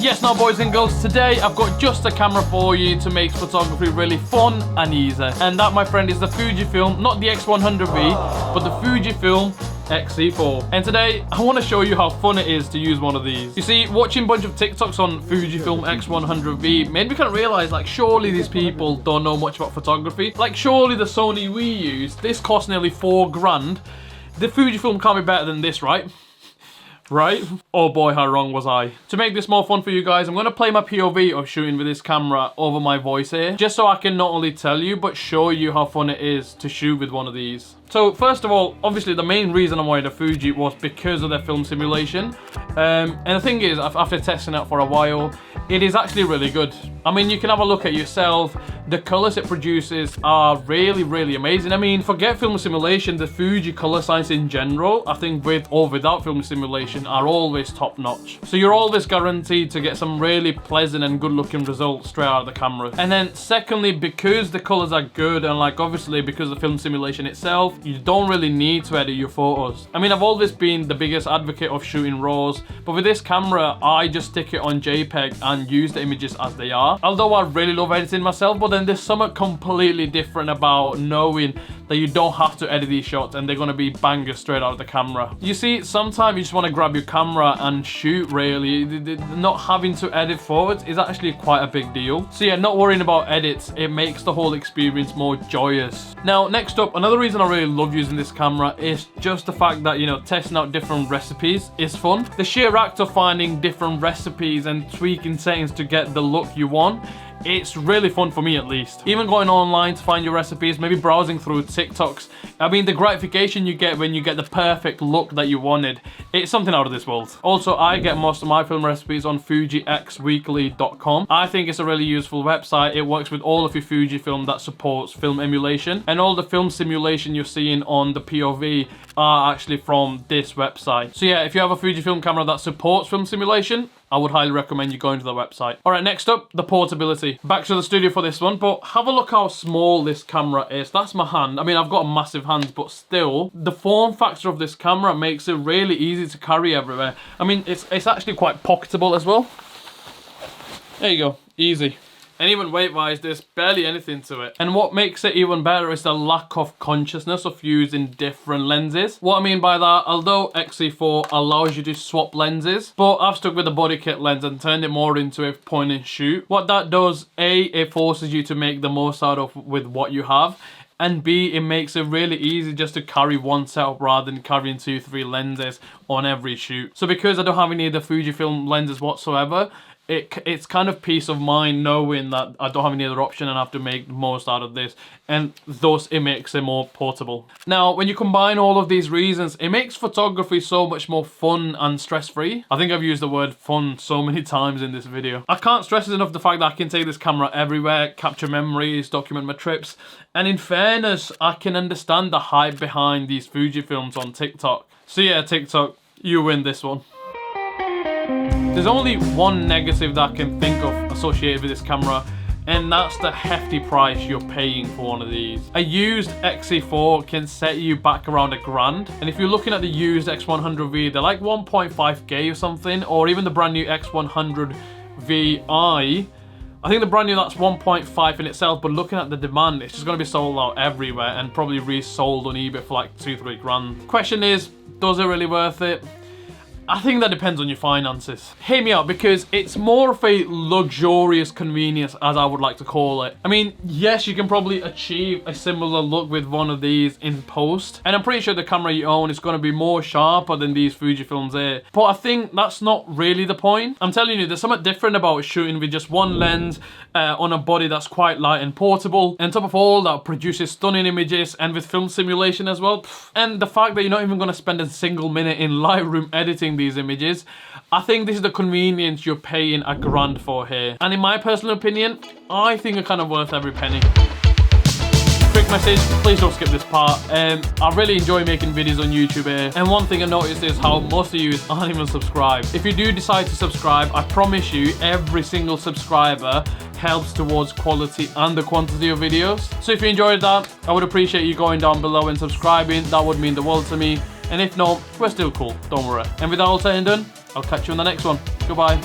Yes, now boys and girls, today I've got just a camera for you to make photography really fun and easy. And that, my friend, is the Fujifilm, not the X100V, but the Fujifilm X-E4. And today I want to show you how fun it is to use one of these. You see, watching a bunch of TikToks on Fujifilm X100V made me kind of realize, like, surely these people don't know much about photography. Like, surely the Sony we use, this cost nearly 4 grand. The Fujifilm can't be better than this, right? Right? Oh boy, how wrong was I. To make this more fun for you guys, I'm going to play my POV of shooting with this camera over my voice here, just so I can not only tell you, but show you how fun it is to shoot with one of these. So first of all, obviously the main reason I wanted a Fuji was because of their film simulation. And the thing is, after testing it for a while, it is actually really good. I mean, you can have a look at yourself. The colors it produces are really, really amazing. I mean, forget film simulation, the Fuji color science in general, I think with or without film simulation, are always top notch. So you're always guaranteed to get some really pleasant and good looking results straight out of the camera. And then secondly, because the colors are good, and like obviously because of film simulation itself, you don't really need to edit your photos. I mean, I've always been the biggest advocate of shooting RAWs, but with this camera, I just stick it on JPEG and use the images as they are. Although I really love editing myself, but then there's something completely different about knowing that you don't have to edit these shots and they're going to be bangers straight out of the camera. You see, sometimes you just want to grab your camera and shoot, really. Not having to edit forwards is actually quite a big deal. So yeah, not worrying about edits, it makes the whole experience more joyous. Now, next up, another reason I really love using this camera is just the fact that, you know, testing out different recipes is fun. The sheer act of finding different recipes and tweaking settings to get the look you want, it's really fun for me, at least. Even going online to find your recipes, maybe browsing through TikToks. I mean, the gratification you get when you get the perfect look that you wanted, it's something out of this world. Also, I get most of my film recipes on FujiXweekly.com. I think it's a really useful website. It works with all of your Fujifilm that supports film emulation, and all the film simulation you're seeing on the POV are actually from this website. So yeah, if you have a Fujifilm camera that supports film simulation, I would highly recommend you going to the website. All right, next up, the portability. Back to the studio for this one, but have a look how small this camera is. That's my hand. I mean, I've got massive hands, but still, the form factor of this camera makes it really easy to carry everywhere. I mean, it's actually quite pocketable as well. There you go, easy. And even weight-wise, there's barely anything to it. And what makes it even better is the lack of consciousness of using different lenses. What I mean by that, although X-E4 allows you to swap lenses, but I've stuck with the body kit lens and turned it more into a point and shoot. What that does, A, it forces you to make the most out of with what you have, and B, it makes it really easy just to carry one setup rather than carrying 2-3 lenses on every shoot. So because I don't have any of the Fujifilm lenses whatsoever, it's kind of peace of mind knowing that I don't have any other option and I have to make the most out of this, and thus it makes it more portable. Now, when you combine all of these reasons, it makes photography so much more fun and stress-free. I think I've used the word fun so many times in this video. I can't stress enough the fact that I can take this camera everywhere, capture memories, document my trips, and in fairness, I can understand the hype behind these Fujifilms on TikTok. So yeah, TikTok, you win this one. There's only one negative that I can think of associated with this camera, and that's the hefty price you're paying for one of these. A used X-E4 can set you back around $1 grand, and if you're looking at the used X100V, they're like 1.5k or something, or even the brand new X100VI. I think the brand new, that's 1.5 in itself, but looking at the demand, it's just going to be sold out everywhere and probably resold on eBay for like 2-3 grand. Question is, does it really worth it? I think that depends on your finances. Hear me out, because it's more of a luxurious convenience, as I would like to call it. I mean, yes, you can probably achieve a similar look with one of these in post, and I'm pretty sure the camera you own is going to be more sharper than these Fujifilms here, but I think that's not really the point. I'm telling you, there's something different about shooting with just one lens on a body that's quite light and portable, and on top of all that, produces stunning images, and with film simulation as well. And the fact that you're not even going to spend a single minute in Lightroom editing these images, I think this is the convenience you're paying $1 grand for here. And in my personal opinion, I think it's kind of worth every penny. Quick message, please don't skip this part. I really enjoy making videos on YouTube here, and one thing I noticed is how most of you aren't even subscribed. If you do decide to subscribe, I promise you every single subscriber helps towards quality and the quantity of videos. So if you enjoyed that, I would appreciate you going down below and subscribing. That would mean the world to me. And if not, we're still cool, don't worry. And with that all said and done, I'll catch you in the next one. Goodbye.